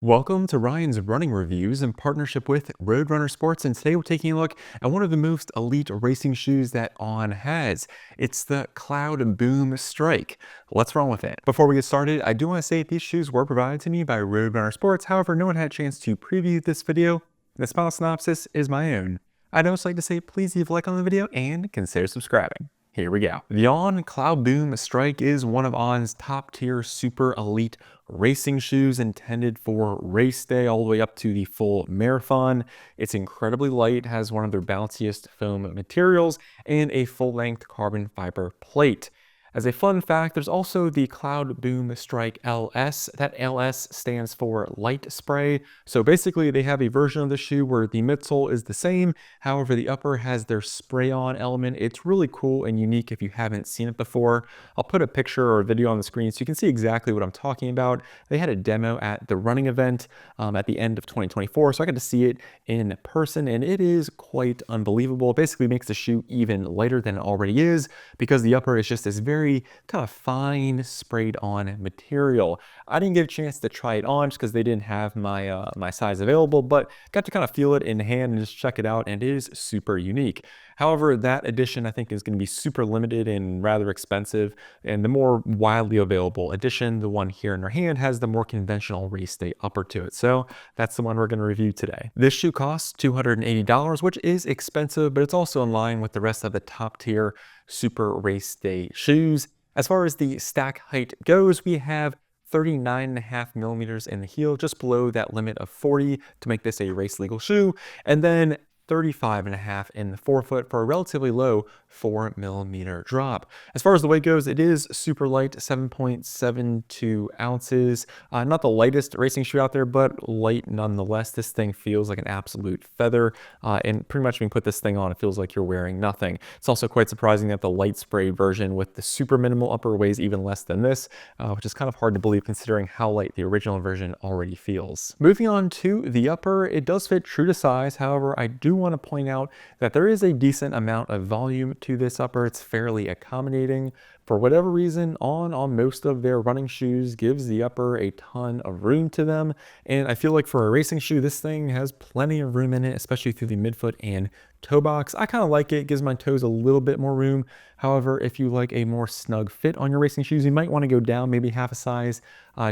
Welcome to Ryan's Running Reviews in partnership with Roadrunner Sports, and today we're taking a look at one of the most elite racing shoes that On has. It's the Cloudboom Strike. Let's run with it. Before we get started, I do want to say these shoes were provided to me by Roadrunner Sports. However, no one had a chance to preview this video. The small synopsis is my own. I'd also like to say please leave a like on the video and consider subscribing. Here we go. The On Cloudboom Strike is one of On's top tier super elite racing shoes intended for race day all the way up to the full marathon. It's incredibly light, has one of their bounciest foam materials, and a full-length carbon fiber plate. As a fun fact, there's also the Cloudboom Strike LS. That LS stands for light spray. So basically they have a version of the shoe where the midsole is the same. However, the upper has their spray-on element. It's really cool and unique if you haven't seen it before. I'll put a picture or a video on the screen so you can see exactly what I'm talking about. They had a demo at the running event at the end of 2024, so I got to see it in person, and it is quite unbelievable. It basically makes the shoe even lighter than it already is because the upper is just this very kind of fine sprayed on material. I didn't get a chance to try it on just because they didn't have my my size available, but got to kind of feel it in hand and just check it out, and it is super unique. However, that edition I think is going to be super limited and rather expensive, and the more widely available edition, the one here in our hand, has the more conventional race day upper to it. So that's the one we're going to review today. This shoe costs $280, which is expensive, but it's also in line with the rest of the top tier super race day shoes. As far as the stack height goes, we have 39.5 millimeters in the heel, just below that limit of 40 to make this a race legal shoe, and then 35.5 in the forefoot for a relatively low 4 millimeter drop. As far as the weight goes, it is super light, 7.72 ounces. Not the lightest racing shoe out there, but light nonetheless. This thing feels like an absolute feather, and pretty much when you put this thing on, it feels like you're wearing nothing. It's also quite surprising that the light spray version with the super minimal upper weighs even less than this, which is kind of hard to believe considering how light the original version already feels. Moving on to the upper, it does fit true to size. However, I do want to point out that there is a decent amount of volume to this upper. It's fairly accommodating. For whatever reason, on most of their running shoes gives the upper a ton of room to them, and I feel like for a racing shoe, this thing has plenty of room in it, especially through the midfoot and toe box. I kind of like it. It gives my toes a little bit more room. However, if you like a more snug fit on your racing shoes, you might want to go down maybe half a size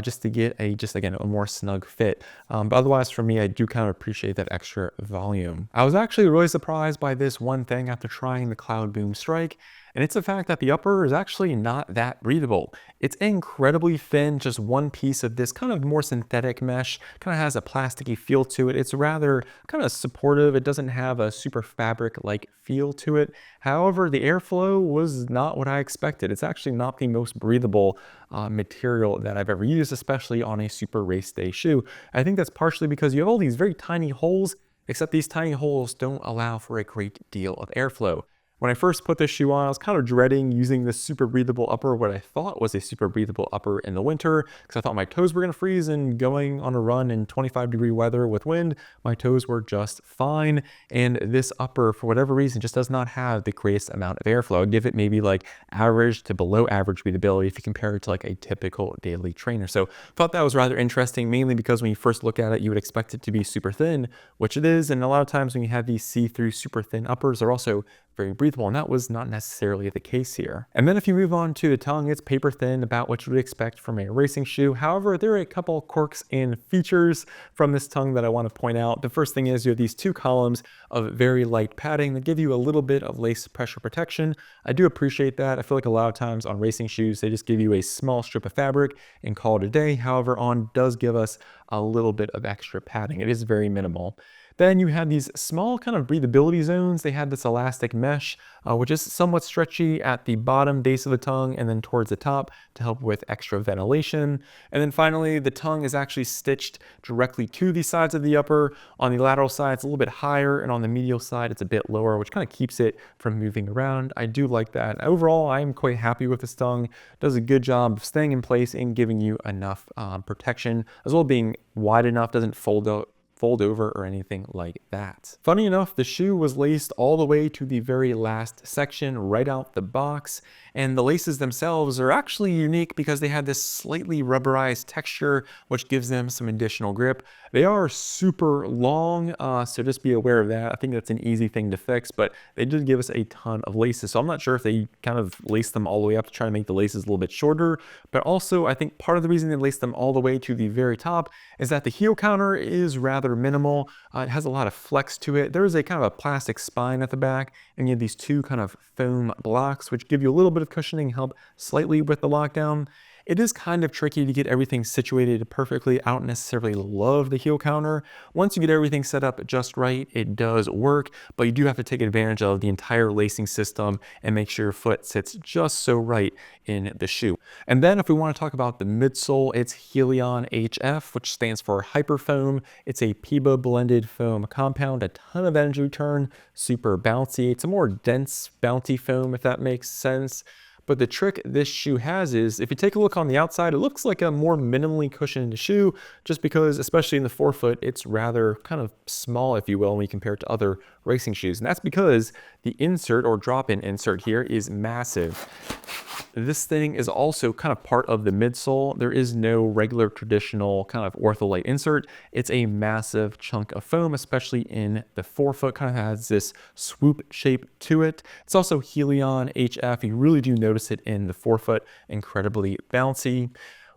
just to get again, a more snug fit. But otherwise, for me, I do kind of appreciate that extra volume. I was actually really surprised by this one thing after trying the Cloudboom Strike, and it's the fact that the upper is actually not that breathable. It's incredibly thin, just one piece of this kind of more synthetic mesh, kind of has a plasticky feel to it. It's rather kind of supportive. It doesn't have a super fabric-like feel to it. However, the airflow was not what I expected. It's actually not the most breathable material that I've ever used, especially on a super race day shoe. I think that's partially because you have all these very tiny holes, except these tiny holes don't allow for a great deal of airflow. When I first put this shoe on, I was kind of dreading using this super breathable upper, what I thought was a super breathable upper in the winter, because I thought my toes were going to freeze, and going on a run in 25-degree weather with wind, my toes were just fine. And this upper, for whatever reason, just does not have the greatest amount of airflow. I'd give it maybe like average to below average breathability if you compare it to like a typical daily trainer. So I thought that was rather interesting, mainly because when you first look at it, you would expect it to be super thin, which it is. And a lot of times when you have these see-through super thin uppers, they're also very breathable, and that was not necessarily the case here. And then if you move on to the tongue, it's paper thin, about what you would expect from a racing shoe. However, there are a couple quirks and features from this tongue that I want to point out. The first thing is you have these two columns of very light padding that give you a little bit of lace pressure protection. I do appreciate that. I feel like a lot of times on racing shoes, they just give you a small strip of fabric and call it a day. However, On does give us a little bit of extra padding. It is very minimal. Then you have these small kind of breathability zones. They have this elastic mesh, which is somewhat stretchy at the bottom base of the tongue and then towards the top to help with extra ventilation. And then finally, the tongue is actually stitched directly to the sides of the upper. On the lateral side, it's a little bit higher, and on the medial side, it's a bit lower, which kind of keeps it from moving around. I do like that. Overall, I am quite happy with this tongue. It does a good job of staying in place and giving you enough protection, as well as being wide enough, doesn't fold over or anything like that. Funny enough, the shoe was laced all the way to the very last section right out the box, And the laces themselves are actually unique because they have this slightly rubberized texture, which gives them some additional grip. They are super long, so just be aware of that. I think that's an easy thing to fix, but they did give us a ton of laces. So I'm not sure if they kind of laced them all the way up to try to make the laces a little bit shorter, but also I think part of the reason they laced them all the way to the very top is that the heel counter is rather minimal. It has a lot of flex to it. There is a kind of a plastic spine at the back, and you have these two kind of foam blocks, which give you a little bit of cushioning, help slightly with the lockdown. It is kind of tricky to get everything situated perfectly. I don't necessarily love the heel counter. Once you get everything set up just right, it does work, but you do have to take advantage of the entire lacing system and make sure your foot sits just so right in the shoe. And then if we want to talk about the midsole, it's Helion HF, which stands for Hyperfoam. It's a PEBA blended foam compound, a ton of energy return, super bouncy. It's a more dense, bouncy foam, if that makes sense. But the trick this shoe has is, if you take a look on the outside, it looks like a more minimally cushioned shoe, just because, especially in the forefoot, it's rather kind of small, if you will, when you compare it to other racing shoes. And that's because the insert or drop-in insert here is massive. This thing is also kind of part of the midsole. There is no regular traditional kind of ortholite insert. It's a massive chunk of foam, especially in the forefoot, kind of has this swoop shape to it. It's also Helion HF. You really do notice it in the forefoot, incredibly bouncy.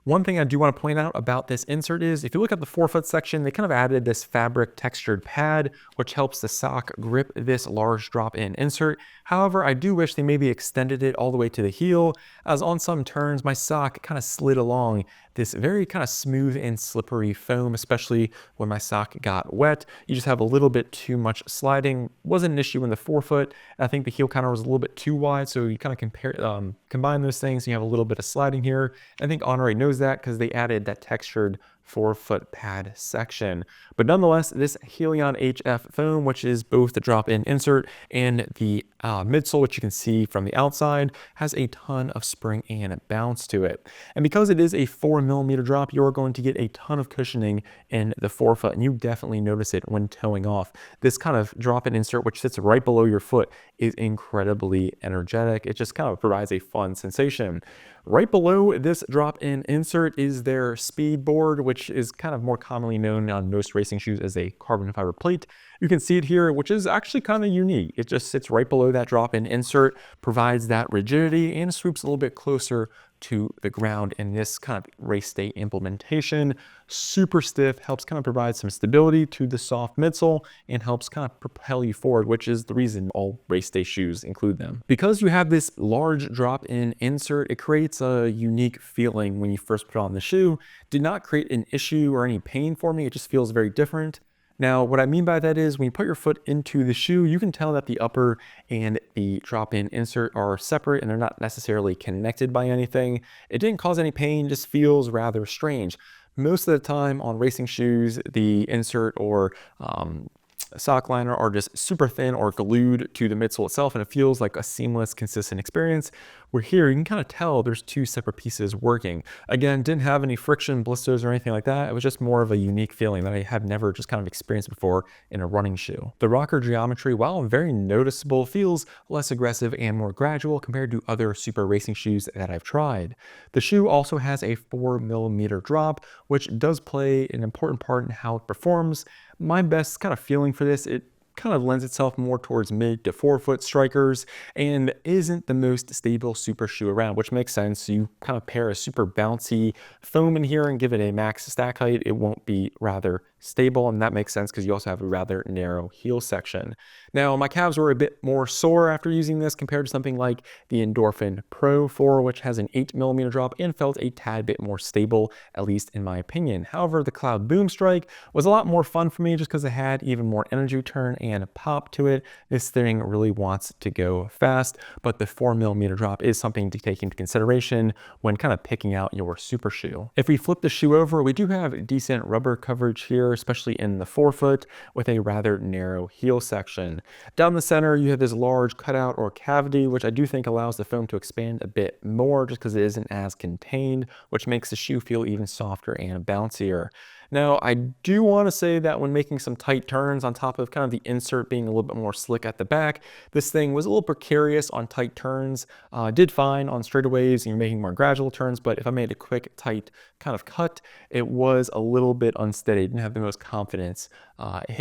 One thing I do want to point out about this insert is, if you look at the forefoot section, they kind of added this fabric textured pad, which helps the sock grip this large drop-in insert. However, I do wish they maybe extended it all the way to the heel, as on some turns, my sock kind of slid along this very kind of smooth and slippery foam, especially when my sock got wet. You just have a little bit too much sliding. Wasn't an issue in the forefoot. I think the heel counter was a little bit too wide, so you kind of combine those things, and you have a little bit of sliding here. I think Honore knows that because they added that textured forefoot pad section. But nonetheless, this Helion HF foam, which is both the drop-in insert and the midsole, which you can see from the outside, has a ton of spring and bounce to it. And because it is a 4mm drop, you're going to get a ton of cushioning in the forefoot, and you definitely notice it when toeing off. This kind of drop-in insert, which sits right below your foot, is incredibly energetic. It just kind of provides a fun sensation. Right below this drop-in insert is their speed board, which is kind of more commonly known on most racing shoes as a carbon fiber plate. You can see it here, which is actually kind of unique. It just sits right below that drop-in insert, provides that rigidity, and swoops a little bit closer to the ground in this kind of race day implementation. Super stiff, helps kind of provide some stability to the soft midsole, and helps kind of propel you forward, which is the reason all race day shoes include them. Because you have this large drop-in insert, it creates a unique feeling when you first put on the shoe. Did not create an issue or any pain for me. It just feels very different. Now, what I mean by that is, when you put your foot into the shoe, you can tell that the upper and the drop-in insert are separate and they're not necessarily connected by anything. It didn't cause any pain, just feels rather strange. Most of the time on racing shoes, the insert or sock liner are just super thin or glued to the midsole itself, and it feels like a seamless, consistent experience. Where here, you can kind of tell there's two separate pieces working. Again, didn't have any friction, blisters, or anything like that. It was just more of a unique feeling that I have never just kind of experienced before in a running shoe. The rocker geometry, while very noticeable, feels less aggressive and more gradual compared to other super racing shoes that I've tried. The shoe also has a 4mm drop, which does play an important part in how it performs. My best kind of feeling for this, it kind of lends itself more towards mid to forefoot strikers and isn't the most stable super shoe around, which makes sense. You kind of pair a super bouncy foam in here and give it a max stack height, it won't be rather stable, and that makes sense because you also have a rather narrow heel section. Now, my calves were a bit more sore after using this compared to something like the Endorphin Pro 4, which has an 8mm drop and felt a tad bit more stable, at least in my opinion. However, the Cloudboom Strike was a lot more fun for me just because it had even more energy return and pop to it. This thing really wants to go fast, but the 4mm drop is something to take into consideration when kind of picking out your super shoe. If we flip the shoe over, we do have decent rubber coverage here, especially in the forefoot, with a rather narrow heel section. Down the center, you have this large cutout or cavity, which I do think allows the foam to expand a bit more just because it isn't as contained, which makes the shoe feel even softer and bouncier. Now, I do want to say that when making some tight turns on top of kind of the insert being a little bit more slick at the back, this thing was a little precarious on tight turns. Did fine on straightaways and you're making more gradual turns, but if I made a quick, tight kind of cut, it was a little bit unsteady. Didn't have the most confidence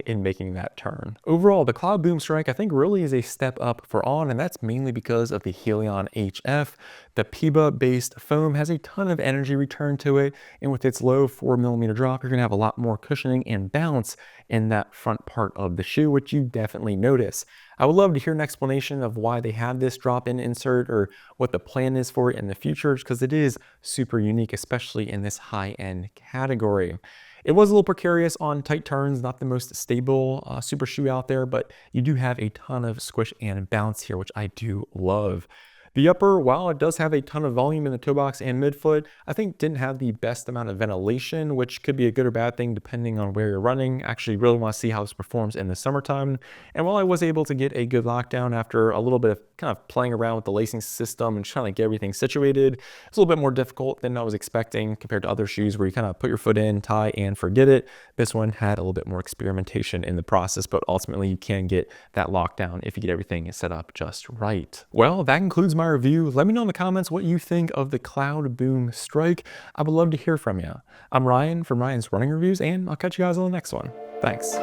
in making that turn. Overall, the Cloudboom Strike I think really is a step up for On, and that's mainly because of the Helion HF. The PIBA-based foam has a ton of energy return to it, and with its low 4mm drop, you're going to have a lot more cushioning and bounce in that front part of the shoe, which you definitely notice. I would love to hear an explanation of why they have this drop-in insert or what the plan is for it in the future, because it is super unique, especially in this high-end category. It was a little precarious on tight turns, not the most stable super shoe out there, but you do have a ton of squish and bounce here, which I do love. The upper, while it does have a ton of volume in the toe box and midfoot, I think didn't have the best amount of ventilation, which could be a good or bad thing depending on where you're running. Actually, really want to see how this performs in the summertime. And while I was able to get a good lockdown after a little bit of kind of playing around with the lacing system and trying to get everything situated, it's a little bit more difficult than I was expecting compared to other shoes where you kind of put your foot in, tie, and forget it. This one had a little bit more experimentation in the process, but ultimately you can get that lockdown if you get everything set up just right. Well, that concludes my review. Let me know in the comments what you think of the Cloudboom Strike. I would love to hear from you. I'm Ryan from Ryan's Running Reviews, and I'll catch you guys on the next one. Thanks.